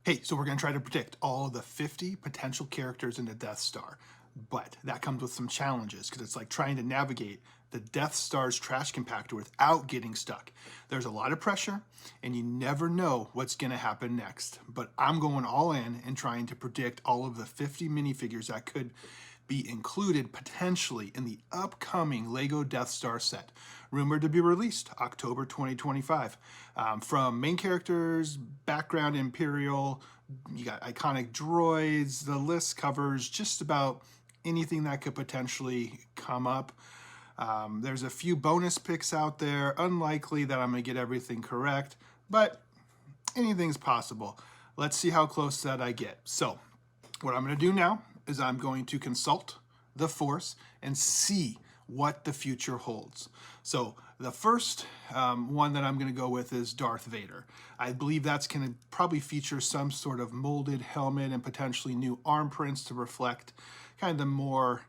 Hey, so we're going to try to predict all of the 50 potential characters in the Death Star. But that comes with some challenges because it's like trying to navigate the Death Star's trash compactor without getting stuck. There's a lot of pressure and you never know what's going to happen next. But I'm going all in and trying to predict all of the 50 minifigures that could be included potentially in the upcoming Lego Death Star set, rumored to be released October 2025. From main characters, background Imperial, you got iconic droids, the list covers just about anything that could potentially come up. There's a few bonus picks out there, unlikely that I'm going to get everything correct, but anything's possible. Let's see how close that I get. So what I'm going to do now is I'm going to consult the Force and see what the future holds. So the first one that I'm going to go with is Darth Vader. I believe that's going to probably feature some sort of molded helmet and potentially new arm prints to reflect kind of the more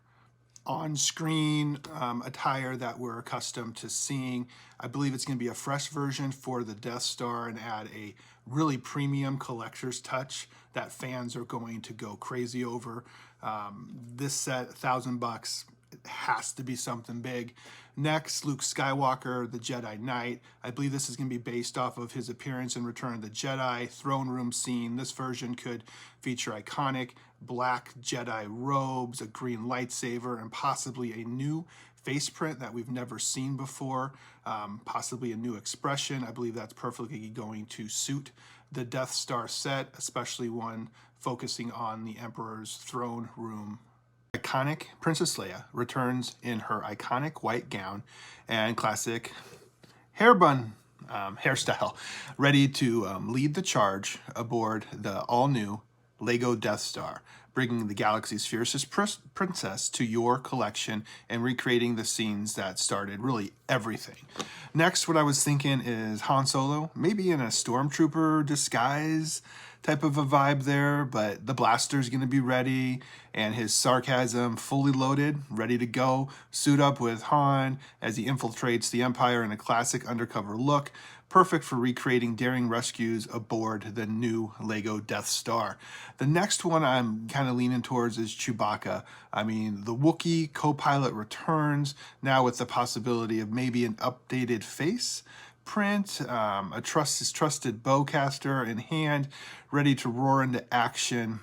on-screen attire that we're accustomed to seeing. I believe it's going to be a fresh version for the Death Star and add a really premium collector's touch that fans are going to go crazy over. This set, $1,000, it has to be something big. Next, Luke Skywalker, the Jedi Knight. I believe this is going to be based off of his appearance in Return of the Jedi throne room scene. This version could feature iconic black Jedi robes, a green lightsaber, and possibly a new face print that we've never seen before, possibly a new expression. I believe that's perfectly going to suit the Death Star set, especially one focusing on the Emperor's throne room. Iconic Princess Leia returns in her iconic white gown and classic hair bun hairstyle, ready to lead the charge aboard the all-new Lego Death Star, bringing the galaxy's fiercest princess to your collection and recreating the scenes that started really everything. Next, what I was thinking is Han Solo, maybe in a Stormtrooper disguise type of a vibe there, but the blaster's going to be ready and his sarcasm fully loaded, ready to go. Suit up with Han as he infiltrates the Empire in a classic undercover look, perfect for recreating daring rescues aboard the new Lego Death Star. The next one I'm kind of leaning towards is Chewbacca. I mean, the Wookiee co-pilot returns, now with the possibility of maybe an updated face print, his trusted bowcaster in hand, ready to roar into action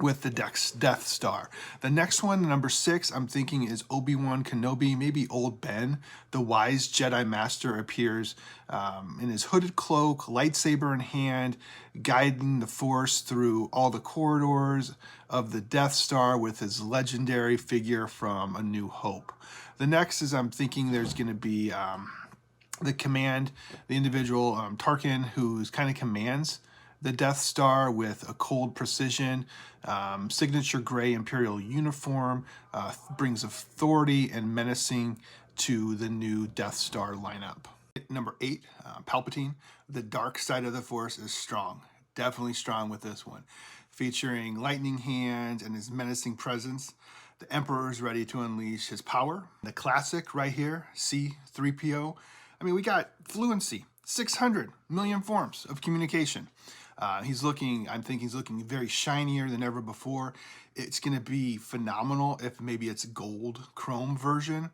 with the Death Star. The next one, number 6, I'm thinking is Obi-Wan Kenobi. Maybe old Ben, the wise Jedi Master, appears in his hooded cloak, lightsaber in hand, guiding the Force through all the corridors of the Death Star with his legendary figure from A New Hope. The next is I'm thinking there's going to be the individual Tarkin, who's kind of commands the Death Star with a cold precision, signature gray Imperial uniform, brings authority and menacing to the new Death Star lineup. Number 8, Palpatine. The dark side of the Force is strong, definitely strong with this one, featuring lightning hands and his menacing presence. The Emperor is ready to unleash his power. The classic right here, C-3PO. I mean, we got fluency, 600 million forms of communication. I'm thinking he's looking very shinier than ever before. It's going to be phenomenal if maybe it's gold chrome version.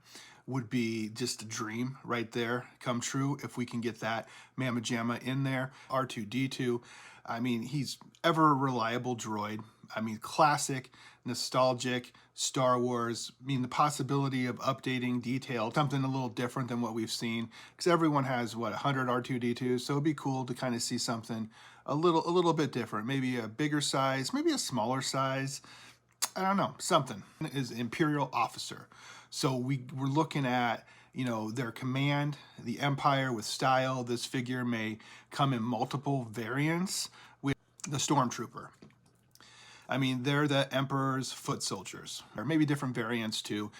Would be just a dream right there come true if we can get that Mamma Jamma in there. R2-D2, I mean, he's ever reliable droid. I mean, classic, nostalgic, Star Wars. I mean, the possibility of updating detail, something a little different than what we've seen, because everyone has, 100 R2-D2s, so it'd be cool to kind of see something a little bit different. Maybe a bigger size, maybe a smaller size. I don't know, something. Is Imperial Officer. So we're looking at, their command, the Empire with style. This figure may come in multiple variants with the Stormtrooper. I mean, they're the Emperor's foot soldiers, or maybe different variants too.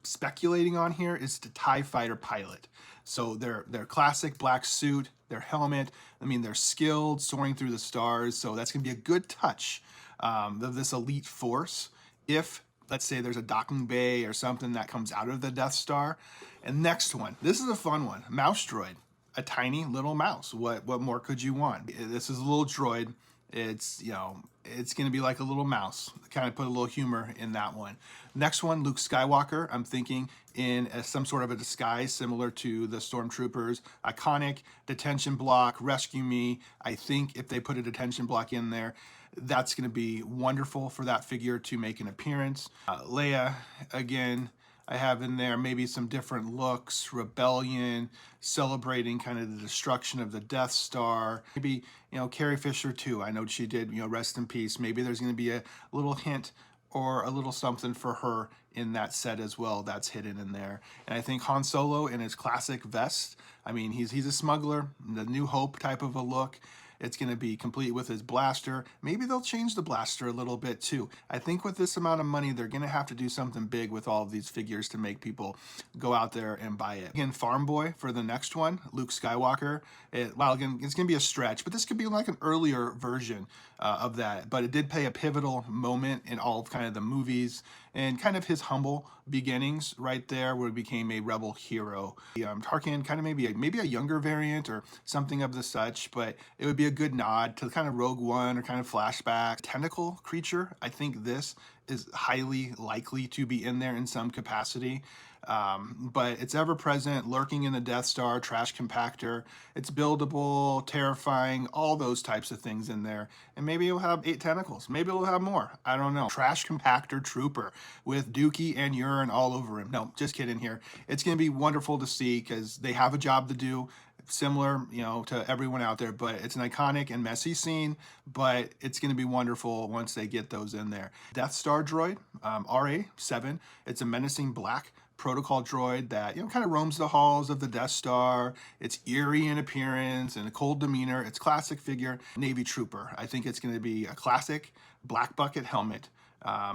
Speculating on here is the TIE Fighter pilot. So their classic black suit, their helmet, I mean, they're skilled, soaring through the stars. So that's going to be a good touch of this elite force. If, let's say, there's a docking bay or something that comes out of the Death Star. And next one, this is a fun one, Mouse Droid, a tiny little mouse. What more could you want? This is a little droid. It's, you know, it's going to be like a little mouse. Kind of put a little humor in that one. Next one, Luke Skywalker. I'm thinking in some sort of a disguise similar to the Stormtroopers. Iconic, detention block, rescue me. I think if they put a detention block in there, that's going to be wonderful for that figure to make an appearance. Leia, again, I have in there maybe some different looks, rebellion, celebrating kind of the destruction of the Death Star. Maybe, you know, Carrie Fisher too. I know she did, you know, rest in peace. Maybe there's going to be a little hint or a little something for her in that set as well that's hidden in there. And I think Han Solo in his classic vest, I mean, he's a smuggler, the New Hope type of a look. It's going to be complete with his blaster. Maybe they'll change the blaster a little bit too. I think with this amount of money, they're going to have to do something big with all of these figures to make people go out there and buy it. Again, Farmboy for the next one, Luke Skywalker. Well, again, it's going to be a stretch, but this could be like an earlier version of that. But it did play a pivotal moment in all of kind of the movies and kind of his humble beginnings right there where he became a rebel hero. Tarkin, kind of maybe a younger variant or something of the such, but it would be a good nod to kind of Rogue One or kind of flashback. Tentacle creature, I think this is highly likely to be in there in some capacity. But it's ever present, lurking in the Death Star, trash compactor. It's buildable, terrifying, all those types of things in there. And maybe it'll have 8 tentacles. Maybe it'll have more. I don't know. Trash compactor trooper with dookie and urine all over him. No, just kidding here. It's going to be wonderful to see because they have a job to do. Similar, you know, to everyone out there, but it's an iconic and messy scene, but it's going to be wonderful once they get those in there. Death Star droid, RA-7. It's a menacing black protocol droid that, you know, kind of roams the halls of the Death Star. It's eerie in appearance and a cold demeanor. It's classic figure. Navy Trooper. I think it's going to be a classic black bucket helmet.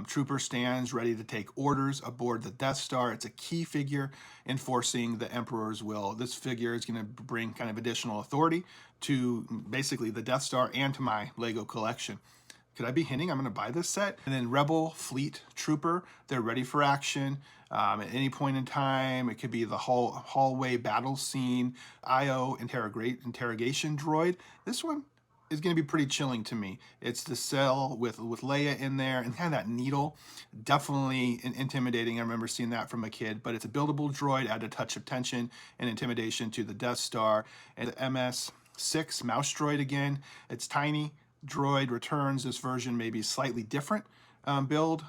Trooper stands ready to take orders aboard the Death Star. It's a key figure enforcing the Emperor's will. This figure is going to bring kind of additional authority to basically the Death Star and to my Lego collection. Could I be hinting I'm going to buy this set? And then Rebel Fleet Trooper, they're ready for action. At any point in time, it could be the hallway battle scene. IO Interrogation Droid. This one is going to be pretty chilling to me. It's the cell with Leia in there and kind of that needle. Definitely intimidating. I remember seeing that from a kid, but it's a buildable droid, add a touch of tension and intimidation to the Death Star. And the MS-6 mouse droid again. It's tiny. Droid returns. This version may be slightly different build,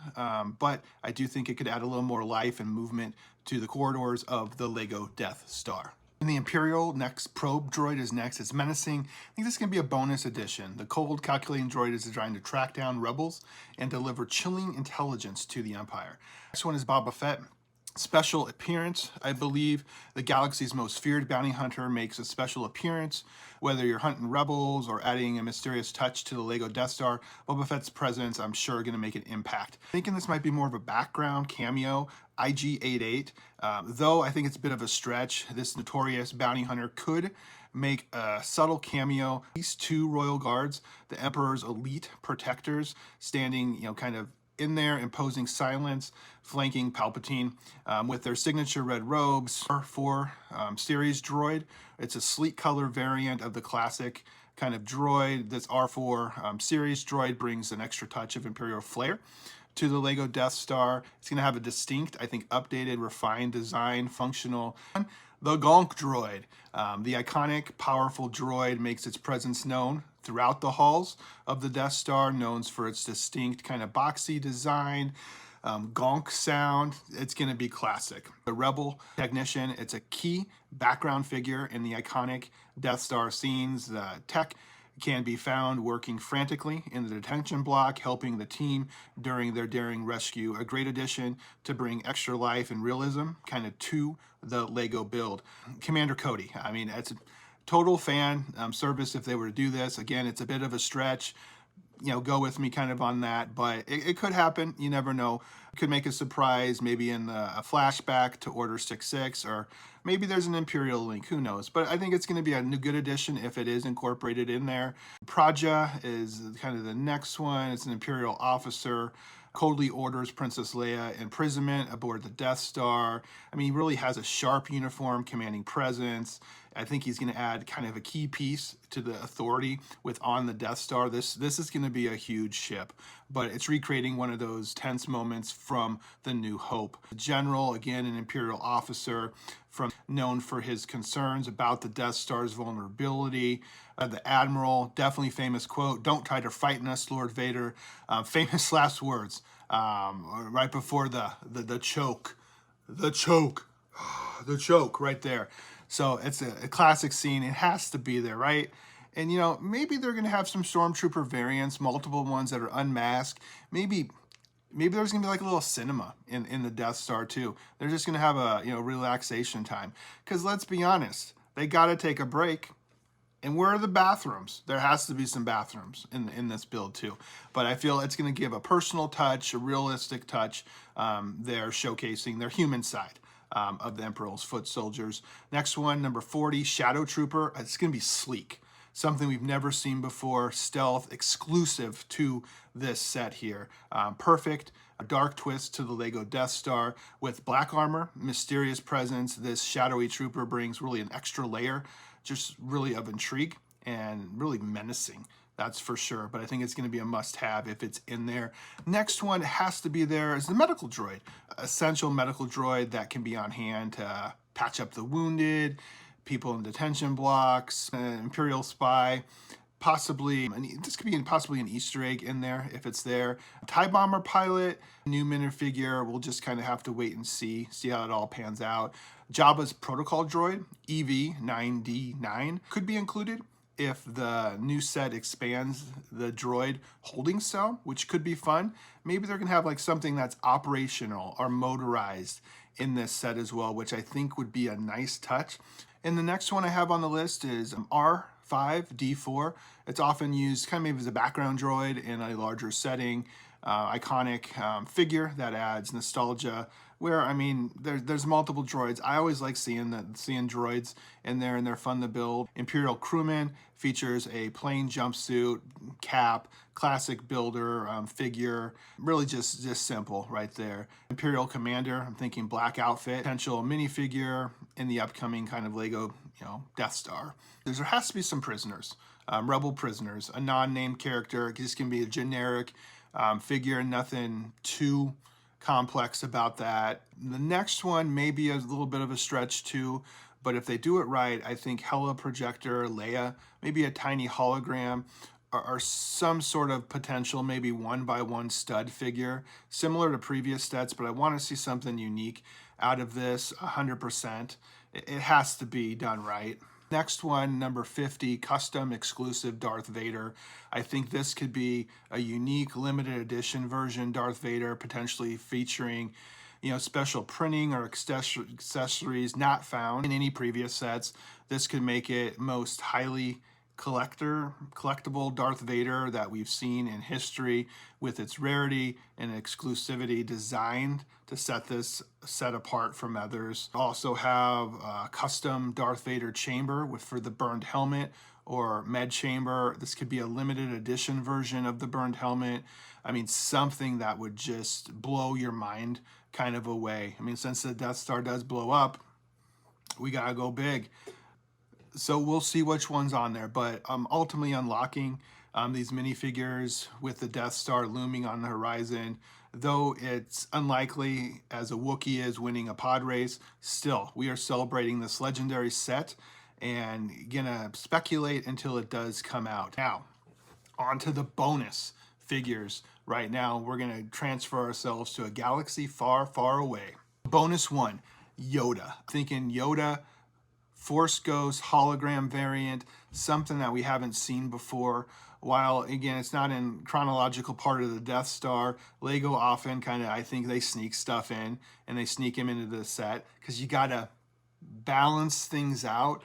but I do think it could add a little more life and movement to the corridors of the Lego Death Star. And the Imperial next probe droid is next. It's menacing. I think this is going to be a bonus edition. The cold calculating droid is designed to track down rebels and deliver chilling intelligence to the Empire. Next one is Boba Fett. Special appearance. I believe the galaxy's most feared bounty hunter makes a special appearance. Whether you're hunting rebels or adding a mysterious touch to the Lego Death Star, Boba Fett's presence, I'm sure, going to make an impact. Thinking this might be more of a background cameo, IG-88. Though I think it's a bit of a stretch, this notorious bounty hunter could make a subtle cameo. These 2 royal guards, the Emperor's elite protectors, standing, you know, kind of in there, imposing silence, flanking Palpatine with their signature red robes. R4 series droid. It's a sleek color variant of the classic kind of droid. This R4 series droid brings an extra touch of Imperial flair to the Lego Death Star. It's going to have a distinct, I think, updated, refined design, functional. The Gonk Droid. The iconic, powerful droid makes its presence known throughout the halls of the Death Star, known for its distinct kind of boxy design, gonk sound. It's going to be classic. The Rebel Technician, it's a key background figure in the iconic Death Star scenes. The tech can be found working frantically in the detention block, helping the team during their daring rescue. A great addition to bring extra life and realism kind of to the Lego build. Commander Cody, I mean, it's a total fan service if they were to do this. Again, it's a bit of a stretch. go with me kind of on that, but it could happen. You never know. Could make a surprise, maybe in a flashback to Order 66, or maybe there's an Imperial link, who knows. But I think it's going to be a good addition if it is incorporated in there. Praji is kind of the next one. It's an Imperial officer. Cody orders Princess Leia imprisonment aboard the Death Star. I mean, he really has a sharp uniform, commanding presence. I think he's going to add kind of a key piece to the authority with on the Death Star. This is going to be a huge ship, but it's recreating one of those tense moments from The New Hope. The general, again, an Imperial officer, known for his concerns about the Death Star's vulnerability. The Admiral, definitely famous quote, "Don't try to frighten us, Lord Vader." Famous last words right before the choke. The choke. The choke right there. So it's a classic scene. It has to be there, right? And, maybe they're going to have some Stormtrooper variants, multiple ones that are unmasked. Maybe there's going to be like a little cinema in the Death Star, too. They're just going to have a, relaxation time. Because let's be honest, they got to take a break. And where are the bathrooms? There has to be some bathrooms in this build, too. But I feel it's going to give a personal touch, a realistic touch. They're showcasing their human side of the Emperor's foot soldiers. Next one, number 40, Shadow Trooper. It's going to be sleek. Something we've never seen before. Stealth, exclusive to this set here. Perfect. A dark twist to the Lego Death Star with black armor, mysterious presence. This shadowy trooper brings really an extra layer, just really of intrigue and really menacing. That's for sure, but I think it's going to be a must-have if it's in there. Next one has to be there is the medical droid. Essential medical droid that can be on hand to patch up the wounded, people in detention blocks, Imperial Spy, possibly, this could be possibly an Easter egg in there if it's there. TIE Bomber pilot, new minifigure, we'll just kind of have to wait and see how it all pans out. Jabba's protocol droid, EV-9D9, could be included if the new set expands the droid holding cell, which could be fun. Maybe they're going to have like something that's operational or motorized in this set as well, which I think would be a nice touch. And the next one I have on the list is R5D4. It's often used kind of maybe as a background droid in a larger setting. Iconic figure that adds nostalgia. Where, I mean, there's multiple droids. I always like seeing droids in there, and they're fun to build. Imperial Crewman features a plain jumpsuit, cap, classic builder figure. Really just simple right there. Imperial Commander, I'm thinking black outfit. Potential minifigure in the upcoming kind of Lego, Death Star. There has to be some prisoners, rebel prisoners, a non-named character. This can be a generic figure, nothing too complex about that. The next one may be a little bit of a stretch too, but if they do it right, I think Hella Projector, Leia, maybe a tiny hologram, or some sort of potential, maybe 1x1 stud figure, similar to previous sets, but I want to see something unique out of this 100%. It has to be done right. Next one, number 50, custom exclusive Darth Vader. I think this could be a unique limited edition version Darth Vader, potentially featuring, special printing or accessories not found in any previous sets. This could make it most highly collectible Darth Vader that we've seen in history, with its rarity and exclusivity designed to set this set apart from others. Also have a custom Darth Vader chamber for the burned helmet or med chamber. This could be a limited edition version of the burned helmet. I mean, something that would just blow your mind kind of away. I mean, since the Death Star does blow up, we gotta go big. So we'll see which one's on there, but ultimately unlocking these minifigures with the Death Star looming on the horizon, though it's unlikely as a Wookiee is winning a pod race, still, we are celebrating this legendary set and gonna speculate until it does come out. Now, on to the bonus figures. Right now, we're gonna transfer ourselves to a galaxy far, far away. Bonus one, Yoda. Thinking Yoda, Force Ghost hologram variant, something that we haven't seen before. While, again, it's not in chronological part of the Death Star, Lego often kind of, I think they sneak stuff in, and they sneak him into the set, because you got to balance things out,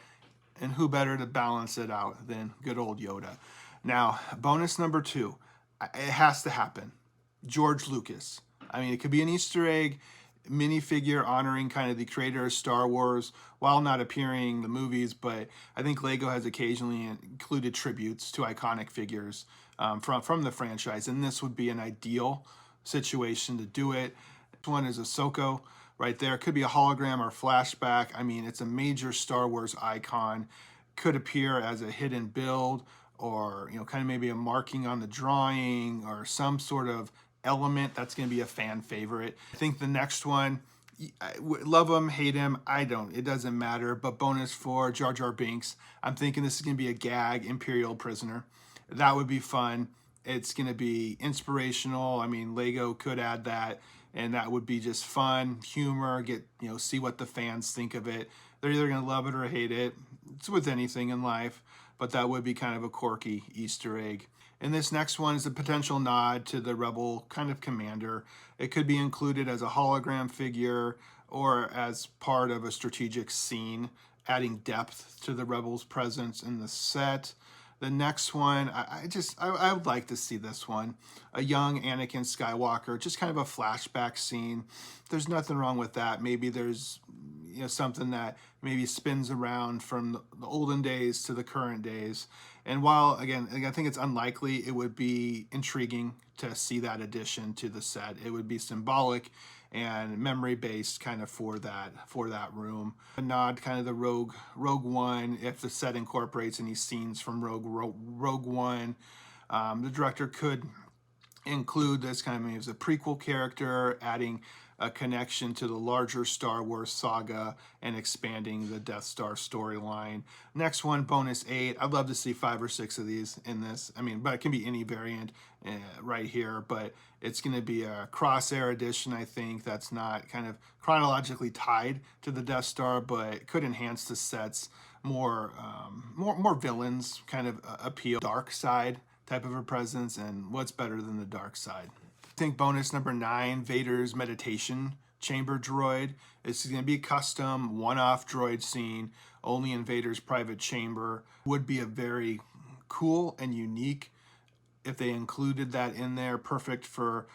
and who better to balance it out than good old Yoda. Now, bonus number 2, It has to happen. George Lucas. I mean, it could be an Easter egg minifigure honoring kind of the creator of Star Wars while not appearing in the movies, but I think Lego has occasionally included tributes to iconic figures from the franchise, and this would be an ideal situation to do it. This one is Ahsoka right there. Could be a hologram or flashback. I mean, it's a major Star Wars icon. Could appear as a hidden build, or kind of maybe a marking on the drawing, or some sort of element that's going to be a fan favorite. I think the next one, love him, hate him, I don't, it doesn't matter, but bonus for Jar Jar Binks. I'm thinking this is going to be a gag Imperial prisoner. That would be fun. It's going to be inspirational. I mean, Lego could add that, and that would be just fun, humor, get, see what the fans think of it. They're either going to love it or hate it. It's with anything in life, but that would be kind of a quirky Easter egg. And this next one is a potential nod to the Rebel kind of commander. It could be included as a hologram figure or as part of a strategic scene, adding depth to the Rebels' presence in the set. The next one, I would like to see this one. A young Anakin Skywalker, just kind of a flashback scene. There's nothing wrong with that. Maybe there's something that maybe spins around from the olden days to the current days. And while, again, I think it's unlikely, it would be intriguing to see that addition to the set. It would be symbolic and memory-based kind of for that room. A nod kind of the Rogue One, if the set incorporates any scenes from Rogue One. The director could include this kind of maybe as a prequel character, adding a connection to the larger Star Wars saga and expanding the Death Star storyline. Next one, bonus 8. I'd love to see 5 or 6 of these in this. I mean, but it can be any variant right here, but it's going to be a crosshair edition, I think, that's not kind of chronologically tied to the Death Star, but could enhance the set's more villains kind of appeal. Dark side type of a presence, and what's better than the dark side? I think bonus number 9, Vader's meditation chamber droid. This is going to be a custom one-off droid scene only in Vader's private chamber. Would be a very cool and unique if they included that in there. Perfect for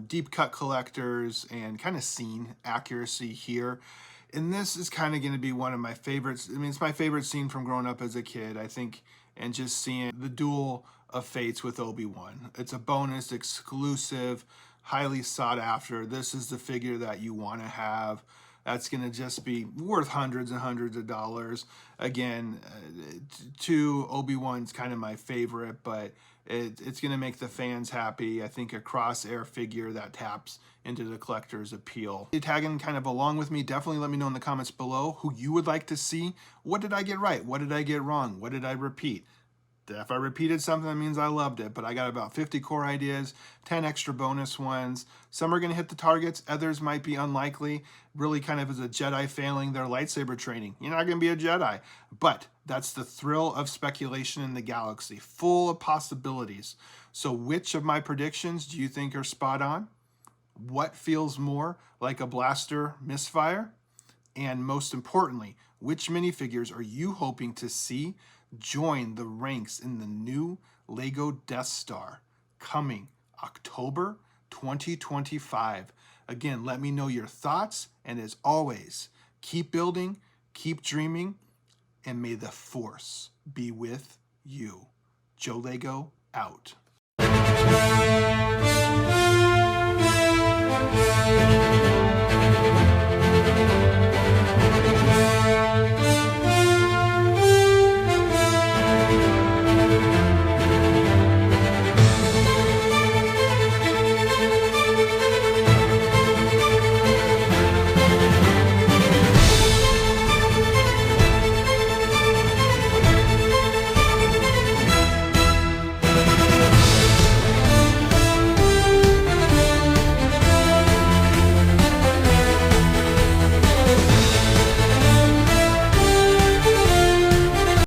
deep cut collectors and kind of scene accuracy here. And this is kind of going to be one of my favorites. I mean, it's my favorite scene from growing up as a kid, I think, and just seeing the duel of fates with Obi-Wan. It's a bonus, exclusive, highly sought after. This is the figure that you want to have. That's going to just be worth hundreds and hundreds of dollars. Again, Obi-Wan's kind of my favorite, but it's going to make the fans happy. I think a crosshair figure that taps into the collector's appeal. Tagging kind of along with me, definitely let me know in the comments below who you would like to see. What did I get right? What did I get wrong? What did I repeat? If I repeated something, that means I loved it, but I got about 50 core ideas, 10 extra bonus ones. Some are going to hit the targets, others might be unlikely, really kind of as a Jedi failing their lightsaber training. You're not going to be a Jedi, but that's the thrill of speculation in the galaxy, full of possibilities. So which of my predictions do you think are spot on? What feels more like a blaster misfire? And most importantly, which minifigures are you hoping to see join the ranks in the new Lego Death Star coming October 2025? Again, let me know your thoughts, and as always, keep building, keep dreaming, and may the Force be with you. Joe Lego out.